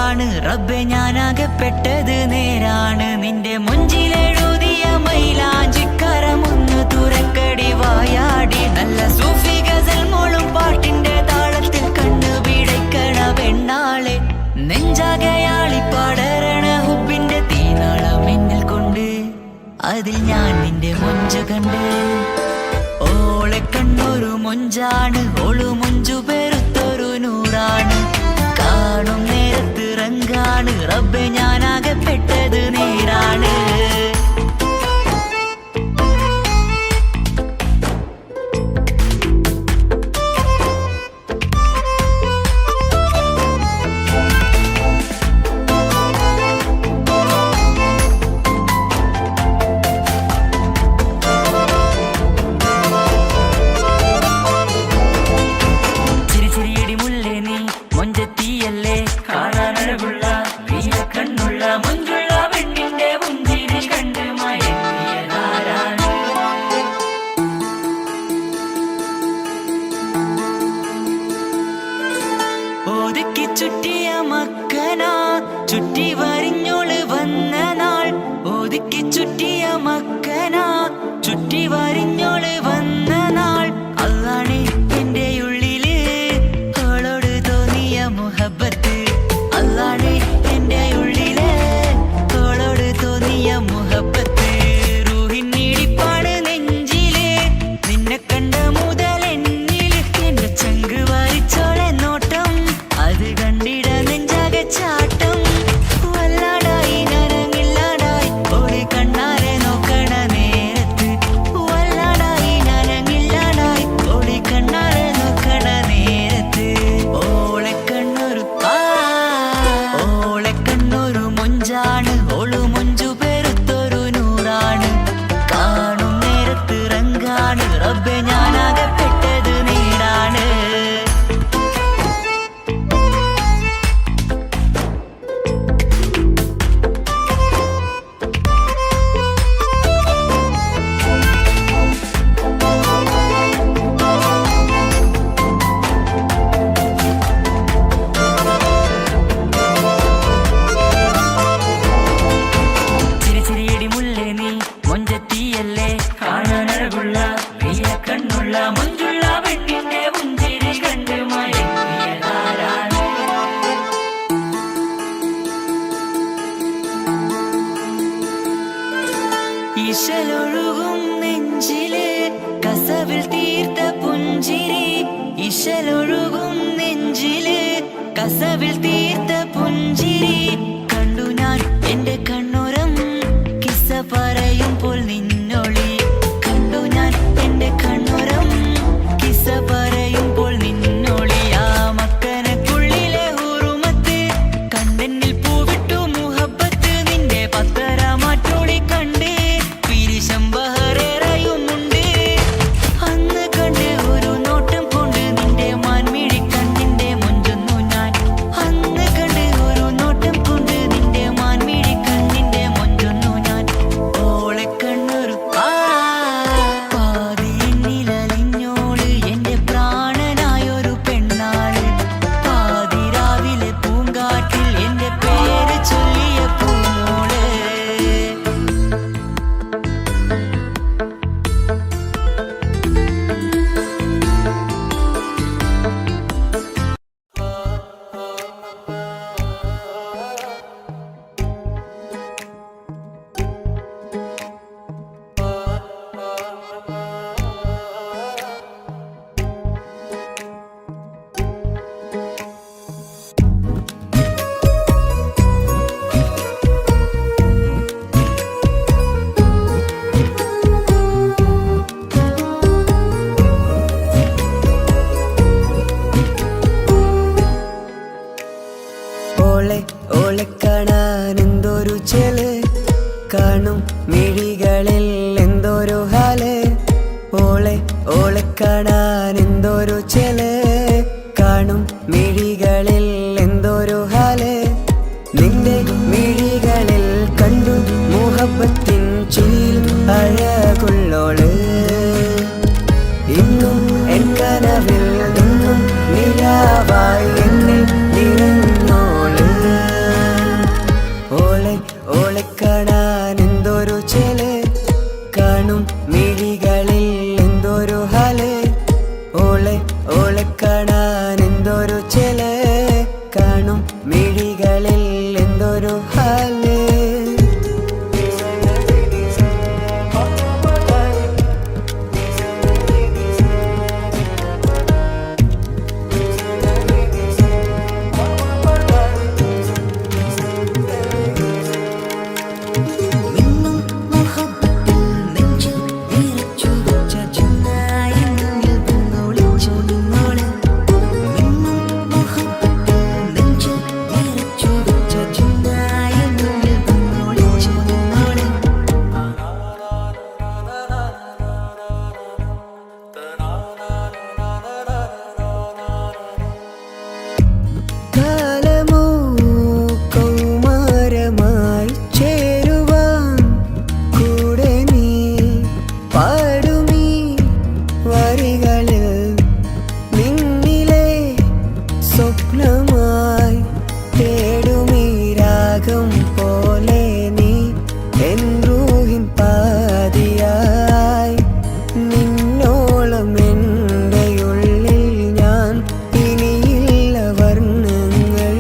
തെറ്റാണ് റബ്ബെ ഞാനാകപ്പെട്ടത് നേരാണ്. നിന്റെ മുഞ്ചിലെഴുതിയ മൈലാഞ്ചിക്കരമൊന്ന് തുറക്കടി വായാടി. നല്ല സൂഫി ഗസൽ മോളും പാട്ടിന്റെ താളത്തിൽ കണ്ണു പിടയ്ക്കണ പെണ്ണാളെ. നെഞ്ചാകയാളി പടരണ ഹുബിന്റെ തീനാളം എന്നിൽ കൊണ്ട് അതിൽ ഞാൻ നിന്റെ മൊഞ്ച് കണ്ട്. ഓളെ കണ്ണൊരു മൊഞ്ചാണ് ഓളു മൊഞ്ചു പെരുത്തൊരു നൂറാണ്. കാണും നേരത്ത് റങ്കാണ് റബ്ബെ ഞാനാകപ്പെട്ടത് നേരാണ്. ഒതുക്കി ചുറ്റിയ മക്കനാ ചുറ്റി വരിഞ്ഞോള് വന്ന നാൾ. ഒതുക്കി ചുറ്റിയ മക്കനാ ചുറ്റി വരിഞ്ഞോള് വന്ന നാൾ. അതാണ് എന്റെ ഉള്ളില് അവളോട് തോന്നിയ മുഹബത്ത്. അതാണ് എന്റെ ഉള്ളില് അവളോട് തോന്നിയ മുഹബത്ത്. റൂഹിന്നിടിപ്പാണ് നെഞ്ചില് നിന്നെ കണ്ട മുതൽ എന്നില്. എന്റെ ചങ്ക് വാരിച്ചോളെ നോട്ടം അത് കണ്ടിട നെഞ്ചാകെ ചാട്ടം. വല്ലാടായി നനങ്ങില്ലാടായി ഓള് കണ്ണാരെ നോക്കണ നേരത്ത്. വല്ലാടായി നനങ്ങില്ലാടായി ഓള് കണ്ണാരെ നോക്കണ നേരത്ത്. ഓളെ കണ്ണൊരു മൊഞ്ചാണ് ഓളു മൊഞ്ചു പെരുത്തൊരു നൂറാണ്. കാണും നേരത്ത് റങ്കാണ് റബ്ബെ ഞാനാകപ്പെട്ടത് നേരാണ്. ഇശലൊഴുകും നെഞ്ചില് കസവിൽ തീർത്ത പുഞ്ചിരി. ഇശലൊഴുകും നെഞ്ചില് കസവിൽ തീർത്ത പുഞ്ചിരി. കണ്ടു ഞാൻ എന്റെ കണ്ണുരം കിസ്സ പറയുമ്പോൾ നിന്നൊളി. കണ്ടു ഞാൻ എന്റെ കണ്ണുരം കിസ്സ പറയുമ്പോൾ നിന്നൊളി. ആ മക്കനക്കുള്ളിലെ ഹുറുമത്ത് കണ്ണെന്നിൽ പൂവിട്ടു മുഹബത്ത്. നിന്റെ പത്തര മാറ്റോളി കണ്ട് ബഹറേറയുമുണ്ട്. അന്ന് കണ്ട് ഒരു നോട്ടം കൊണ്ട് നിന്റെ മാൻമിഴി കണ്ണിന്റെ മൊഞ്ചൊന്നു ഞാൻ. അന്ന് കണ്ട് ഒരു നോട്ടം കൊണ്ട് നിന്റെ മാൻമിഴി കണ്ണിന്റെ മൊഞ്ചൊന്നു ഞാൻ. ഓളെ കണ്ണൊരു പാതി എന്നിലലിഞ്ഞോള് എന്റെ പ്രാണനായൊരു പെണ്ണാള്. പാതിരാവിലെ പൂങ്കാട്ടിൽ എന്റെ പേര് ചൊല്ലിയ പൂമോള്. ഓളെ കാണാൻ എന്തൊരു ചെല്. കാണും മിഴികളിൽ എന്തൊരു ഹാല്. ഓളെ കാണാൻ എന്തൊരു ചെല്. കാണും മിഴികളിൽ എന്തൊരു ഹാല്. നിന്റെ മിഴികളിൽ കണ്ടു മുഹബത്തിൻ ചിരിയിൽ അഴകുള്ളോള്. ഇന്നും എൻ കനവിൽ നിന്നും നിലാവായി എന്നിൽ നിറഞ്ഞോള്. മിഴികളിൽ എന്തൊരു ഹാല്, ഓളെ ഓളെ കാണാൻ എന്തൊരു ചെല്, കാണും മിഴികളിൽ എന്തൊരു ഹാല്. കാലമോ കൗമാരമായി ചേരുവാൻ കൂടെ നീ പാടുമീ വരികളിൽ, നിന്നിലെ സ്വപ്നമായി തേടുമീ രാഗം പോലെ നീ എൻ റൂഹിൻ പാതിയായി. നിന്നോളം എൻ്റെ ഉള്ളിൽ ഞാൻ ഇനിയില്ല വർണ്ണങ്ങൾ,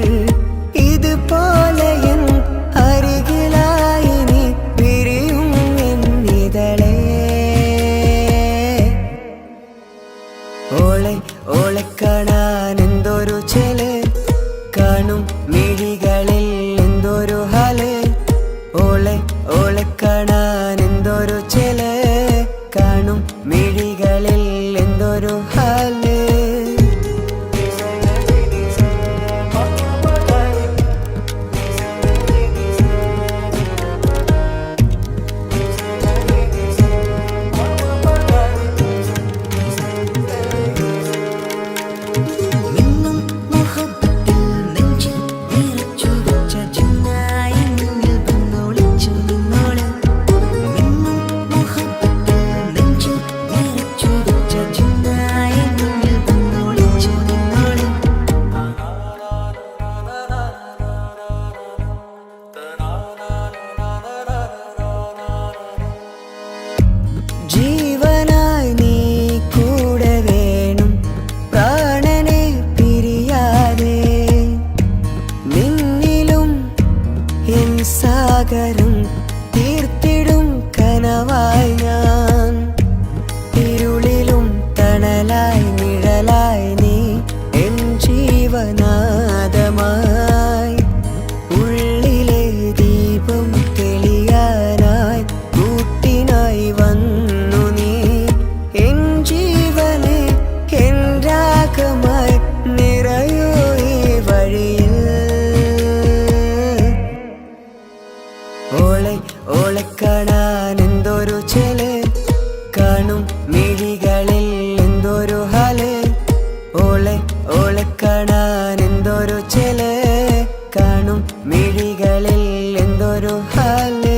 ഇതുപോലെ എൻ അരികിലായി നീ വിരിയും എന്നിതളേ. ഓളെ ഓളെ കാണാൻ എന്തൊരു ചെല്, കാണും മിഴികളിൽ എന്തൊരു ഹാല്, ഓളെ ഓളെ കാണാൻ എന്തൊരു ചെല്, കാണും മിഴികളിൽ എന്തൊരു ഹാല്. ജീവനായി നീ കൂടെ വേണം, പ്രാണനെ പിരിയാതെ. നിന്നിലും എൻ സാഗരം തീർത്തിടും കനവായി ഞാൻ, ഇരുളിലും തണലായി നിഴലായി നീ എൻ ജീവനാദമായി. ഉള്ളിലെ ദീപം തെളിയാനായി കൂട്ടിനായി വന്നു നീ, എൻ ജീവനെ എൻ രാഗമായി നിറയൂ ഈ വഴിയിൽ. ഓളെ ഓളെ കാണാൻ എന്തൊരു ചെല്, കാണും മിഴികളിൽ എന്തൊരു ഹാല്, ഓളെ ഓളെ കാണാൻ എന്തൊരു ചെല്, കാണും മിഴികളിൽ എന്തൊരു ഹാല്.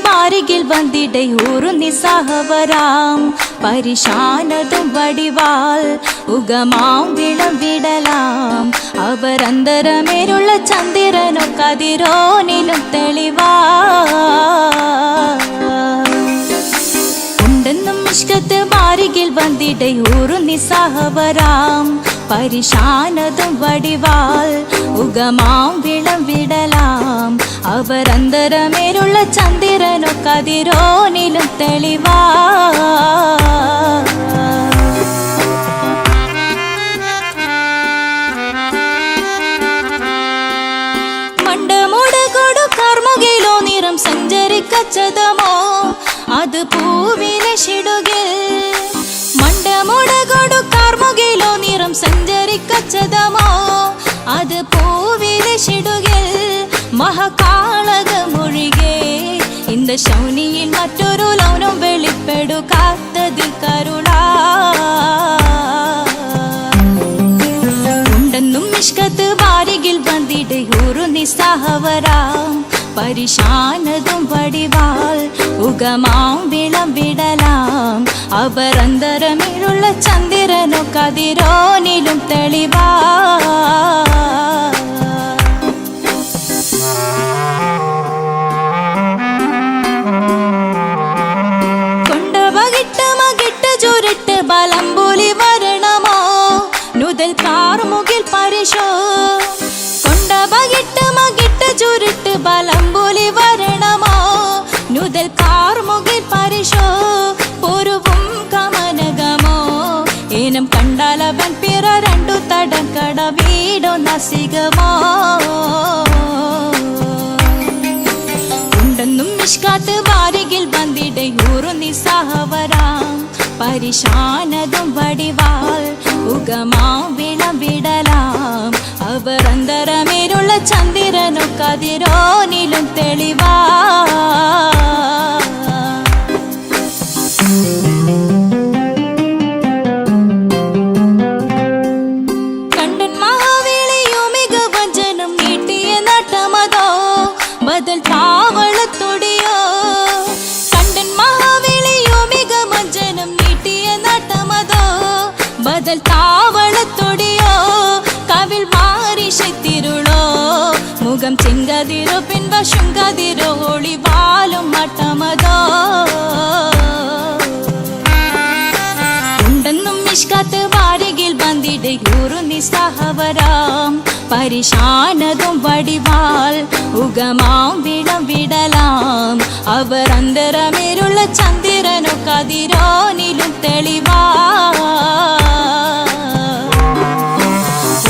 വാരികിൽ വന്നിടை ഒരു നിസ്സഹവരാം പരിശാനതും വടിവാൾ ഉഗമാം വിളവിടലാം അവരന്തരമേലുള്ള ചന്ദ്രനോ കതിരോനിലും തെളിവാ ഉണ്ടെന്നും ഇഷ്കത്ത് വാരികിൽ വന്നിടை ഒരു നിസ്സഹവരാം പരിശാനതും വടിവാൾ ഉഗമാം വിളവിടലാം അവരന്തരമേലുള്ള ചന്ദ്രനോ കതിരോനിലും തെളിവാ മണ്ടമുടകൊടു കർമുകിലോ നിറം സഞ്ചരിക്കച്ചതമോ അത് പൂവിലെ ഷിടുകിൽ മണ്ടമുടകൊടു കർമുകിലോ നിറം സഞ്ചരിക്കച്ചതമോ അത് പൂവിലെ ഷിടുകിൽ മഹകാളകമൊഴികെ இந்த ശൗനിയിൽ മറ്റൊരു ലൗനം വെളിപ്പെടുക്കാത്തതിൽ കരുളാ ഉണ്ടെന്നും ഇഷ്കത്ത് വാരികിൽ വന്നിടை ഒരു നിസ്സഹവരാം പരിശാനതും വടിവാൾ ഉഗമാം വിളവിടലാം അവരന്തരമിലുള്ള ചന്ദ്രനോ കതിരോനിലും തെളിവാ കൊണ്ടവകിട്ട് മകിട്ട് ചുരുട്ട് ബലംപുലി വരണമോ നുതൽ കാർമുകിൽ പരിശോ കൊണ്ടവകിട്ട് മകിട്ട് ചുരുട്ട് ബലംപുലി വരണമോ നുതൽ കാർമുകിൽ പരിശോ പൊരുവും കമനകമോ ഏനം കണ്ടാലവൻ പിറ രണ്ടു തടക്കട വീടോ നസികമോ ഉണ്ടെന്നും ഇഷ്കാത്ത് വാരികിൽ വന്നിടை ഒരു നിസ്സഹവരാം പരിശാനതും വടിവാൾ ഉഗമാം വിളവിടലാം അവരന്തരമേലുള്ള ചന്ദ്രനോ കതിരോനിലും തെളിവാ കണ്ടൻ മഹാവേളിയോ മികവഞ്ചനം നീട്ടിയ നട്ടമതോ ബദൽ താവളത്തൊടിയോ കണ്ടൻ മഹാവേളിയോ മികവഞ്ചനം നീട്ടിയ നട്ടമതോ ബദൽ താവളത്തൊടിയോ കവിൽ മാറി ശത്തിരുളോ മുഖം ചെങ്കതിരോ പിൻവശം കതിരോ ഒളിവാലും മട്ടമതോ ഉണ്ടെന്നും ഇഷ്കത്ത് വാരികിൽ വന്നിടை ഒരു നിസ്സഹവരാം പരിശാനതും വടിവാൾ ഉഗമാം വിളവിടലാം അവരന്തരമേലുള്ള ചന്ദ്രനോ കതിരോനിലും തെളിവാ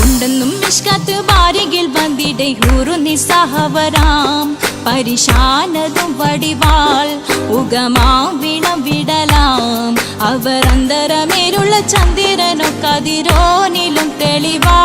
ഉണ്ടെന്നും ഇഷ്കത്ത് വാരികിൽ വന്നിടை ഒരു നിസ്സഹവരാം പരിശാനതും വടിവാൾ ഉഗമാം വിളവിടലാം അവരന്തരമേലുള്ള ചന്ദ്രനോ കതിരോനിലും തെളിവാ